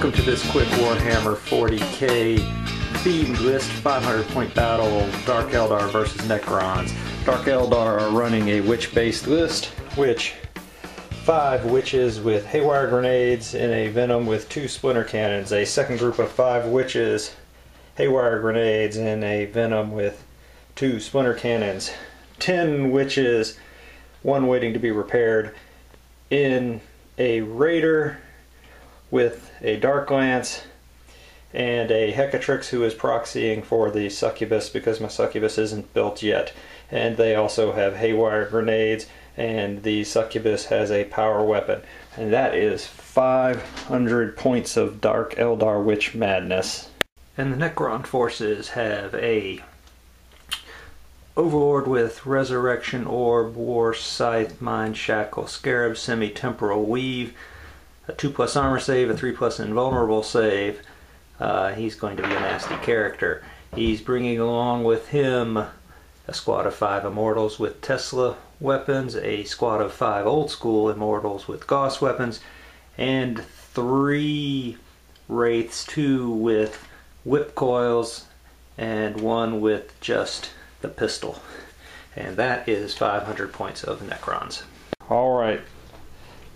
Welcome to this quick Warhammer 40k themed list 500 point battle Dark Eldar versus Necrons. Dark Eldar are running a witch-based list, which 5 witches with haywire grenades and a venom with 2 splinter cannons. A second group of 5 witches, haywire grenades, and a venom with 2 splinter cannons. 10 witches, 1 waiting to be repaired, in a raider with a dark lance and a Hecatrix who is proxying for the succubus because my succubus isn't built yet. And they also have haywire grenades, and the succubus has a power weapon. And that is 500 points of Dark Eldar witch madness. And the Necron forces have a Overlord with Resurrection Orb, War Scythe, Mind Shackle, Scarab, Semi-Temporal Weave, a 2+ armor save, a 3+ invulnerable save. He's going to be a nasty character. He's bringing along with him a squad of 5 Immortals with Tesla weapons, a squad of 5 Old School Immortals with Gauss weapons, and 3 Wraiths, 2 with whip coils, and 1 with just the pistol. And that is 500 points of Necrons. Alright.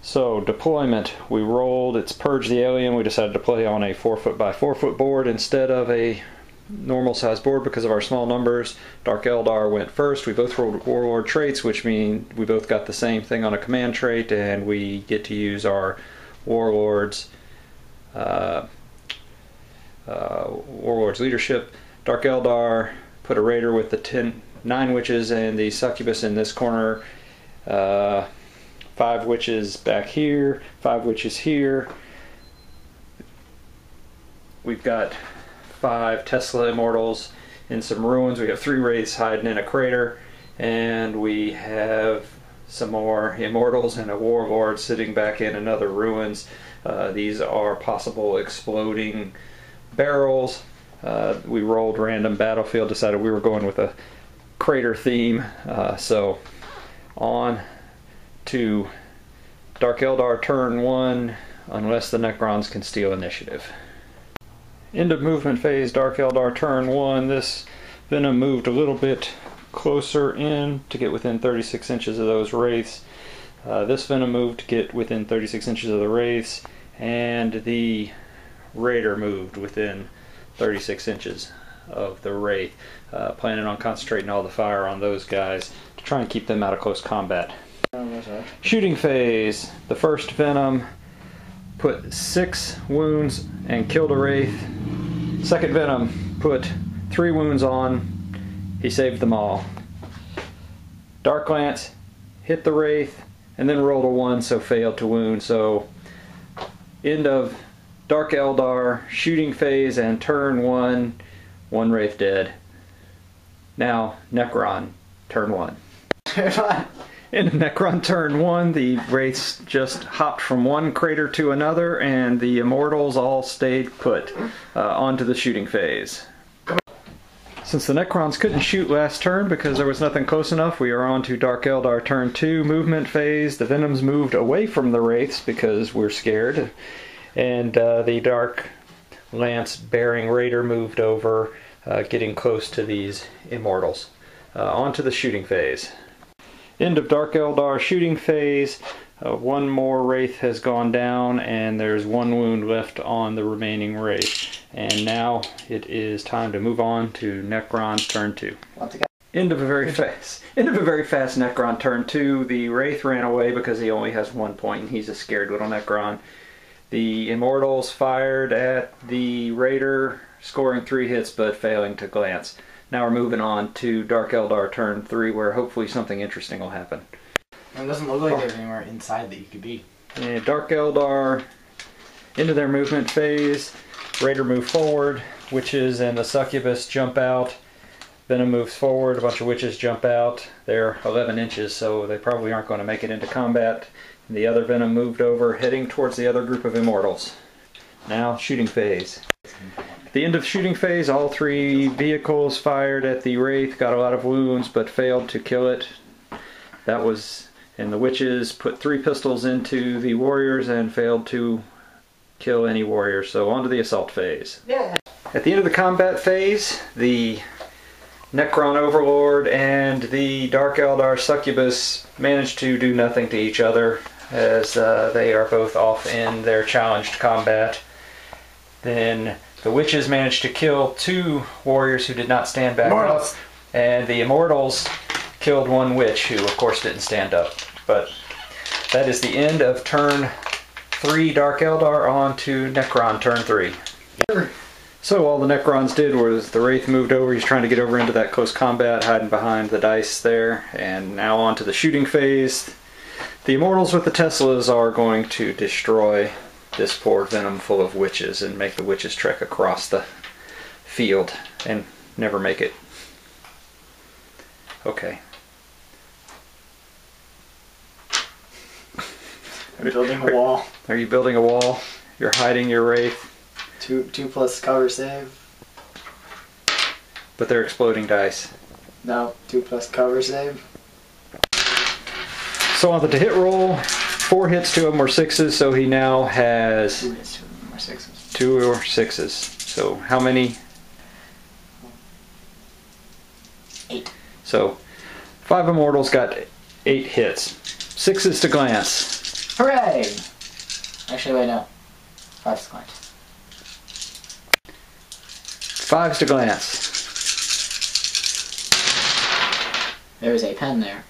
So, deployment. We rolled, it's Purge the Alien. We decided to play on a 4-foot by 4-foot board instead of a normal size board because of our small numbers. Dark Eldar went first. We both rolled Warlord traits, which mean we both got the same thing on a command trait, and we get to use our Warlord's Warlord's leadership. Dark Eldar put a Raider with the 9 witches and the succubus in this corner. 5 witches back here, 5 witches here. We've got 5 Tesla Immortals in some ruins. We have 3 Wraiths hiding in a crater, and we have some more Immortals and a Warlord sitting back in another ruins. These are possible exploding barrels. We rolled random battlefield, decided we were going with a crater theme, so on to Dark Eldar turn 1, unless the Necrons can steal initiative. End of movement phase, Dark Eldar turn 1. This venom moved a little bit closer in to get within 36 inches of those Wraiths. This venom moved to get within 36 inches of the Wraiths, and the Raider moved within 36 inches of the Wraith. Planning on concentrating all the fire on those guys to try and keep them out of close combat. Shooting phase. The first venom put 6 wounds and killed a Wraith. Second venom put 3 wounds on. He saved them all. Dark Lance hit the Wraith and then rolled a 1, so failed to wound. So end of Dark Eldar shooting phase and turn 1. 1 Wraith dead. Now Necron turn 1. In Necron turn 1, the Wraiths just hopped from one crater to another, and the Immortals all stayed put onto the shooting phase. Since the Necrons couldn't shoot last turn because there was nothing close enough, we are on to Dark Eldar turn 2, movement phase. The Venoms moved away from the Wraiths because we're scared, and the Dark Lance bearing Raider moved over, getting close to these Immortals. On to the shooting phase. End of Dark Eldar shooting phase. 1 more Wraith has gone down, and there's 1 wound left on the remaining Wraith. And now it is time to move on to Necron turn 2. End of a very fast Necron turn 2. The Wraith ran away because he only has 1 point, and he's a scared little Necron. The Immortals fired at the Raider, scoring 3 hits but failing to glance. Now we're moving on to Dark Eldar turn 3, where hopefully something interesting will happen. It doesn't look like there's anywhere inside that you could be. And Dark Eldar into their movement phase. Raider move forward. Witches and the succubus jump out. Venom moves forward. A bunch of witches jump out. They're 11 inches, so they probably aren't going to make it into combat. And the other Venom moved over, heading towards the other group of Immortals. Now shooting phase. At the end of shooting phase, all 3 vehicles fired at the Wraith, got a lot of wounds, but failed to kill it. That was, and the witches put 3 pistols into the warriors and failed to kill any warriors. So on to the assault phase. Yeah. At the end of the combat phase, the Necron Overlord and the Dark Eldar Succubus manage to do nothing to each other, as they are both off in their challenged combat. Then the witches managed to kill 2 warriors who did not stand back up, and the immortals killed 1 witch who of course didn't stand up. But that is the end of turn 3 Dark Eldar, on to Necron turn 3. So all the Necrons did was the Wraith moved over. He's trying to get over into that close combat, hiding behind the dice there. And now on to the shooting phase. The Immortals with the Teslas are going to destroy this poor Venom full of witches and make the witches trek across the field and never make it. Okay. Are you building a wall? Are you building a wall? You're hiding your Wraith. 2+ cover save. But they're exploding dice. No, 2+ cover save. So on the hit roll, 4 hits, 2 of them were 6s, so he now has 2 hits, 2 of them are 6s. 2 or 6s. So how many? 8. So 5 immortals got 8 hits. 6s to glance. Hooray! Actually, wait, no. 5's glance. 5s to glance. There's a pen there.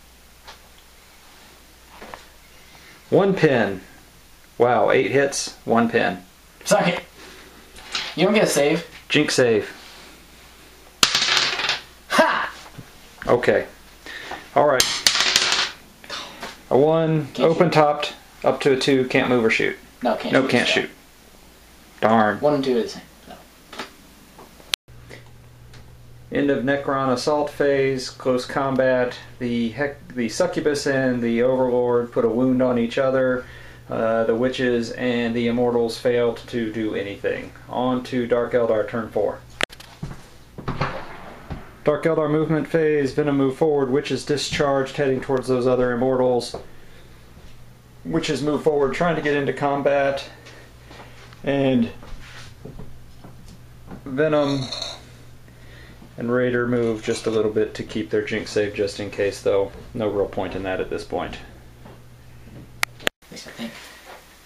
1 pin. Wow, 8 hits, 1 pin. Sorry. You don't get a save. Jinx save. Ha! Okay. Alright. A 1, Can't open shoot. topped, up to a 2, can't move or shoot. No, can't Nope, shoot. can't shoot. Darn. 1 and 2 are the same. No. End of Necron assault phase, close combat. The Succubus and the Overlord put a wound on each other. The Witches and the Immortals failed to do anything. On to Dark Eldar turn 4. Dark Eldar movement phase, Venom move forward, Witches discharged, heading towards those other Immortals. Witches move forward, trying to get into combat. And Venom and Raider move just a little bit to keep their Jinx save just in case, though no real point in that at this point. At least I think.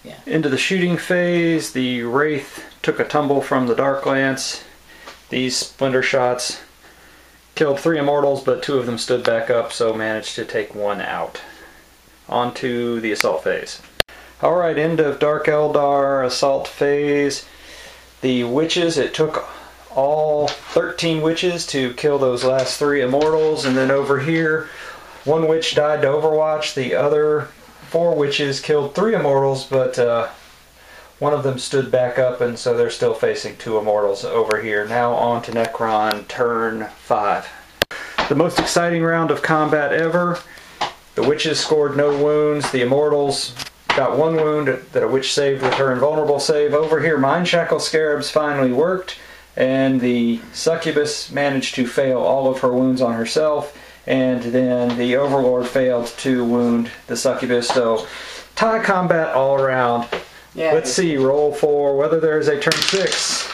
Yeah. Into the shooting phase, the Wraith took a tumble from the Dark Lance. These splinter shots killed 3 immortals, but 2 of them stood back up, so managed to take 1 out. On to the assault phase. Alright, end of Dark Eldar assault phase. The Witches, it took all 13 witches to kill those last 3 immortals, and then over here 1 witch died to Overwatch. The other 4 witches killed 3 immortals, but 1 of them stood back up, and so they're still facing 2 immortals over here. Now on to Necron turn 5. The most exciting round of combat ever. The witches scored no wounds. The immortals got 1 wound that a witch saved with her invulnerable save. Over here, Mind Shackle Scarabs finally worked, and the Succubus managed to fail all of her wounds on herself, and then the Overlord failed to wound the Succubus. So tie combat all around. Yeah. Let's see, roll for whether there is a turn 6.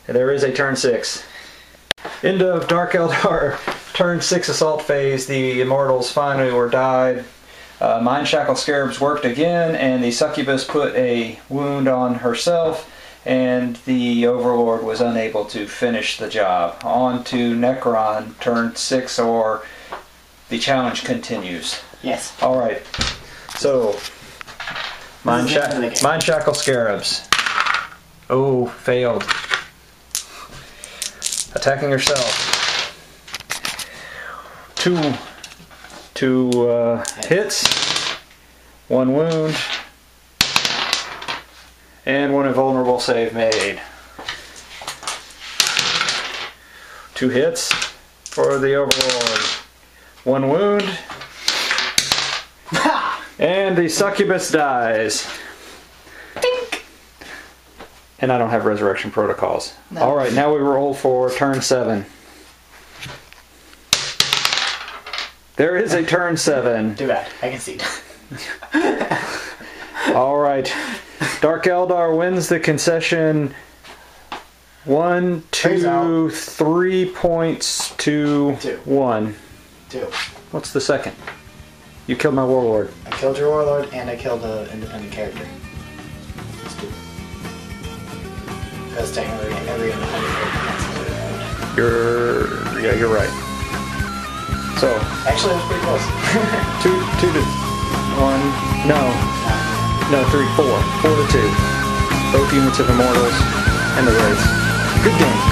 There is a turn 6. End of Dark Eldar turn 6 assault phase. The Immortals finally were died. Mind Shackle Scarabs worked again, and the Succubus put a wound on herself, and the Overlord was unable to finish the job. On to Necron turn 6, or the challenge continues. Yes. Alright, so Mind Shackle Scarabs. Oh, failed. Attacking herself. 2 hits, 1 wound, and 1 invulnerable save made. 2 hits for the Overlord, 1 wound, and the Succubus dies. Dink. And I don't have resurrection protocols. No. Alright, now we roll for turn 7. There is a turn 7. Too bad. I can see. Alright. Dark Eldar wins the concession. 1, 2, 3 points to 1. 2. What's the second? You killed my warlord. I killed your warlord and I killed an independent character. That's 2. Because technically every independent character has to do that. You're right. So Actually, that's pretty close. 2 to 1. No, 3, 4. 4 to 2. Both units of immortals and the race. Good game.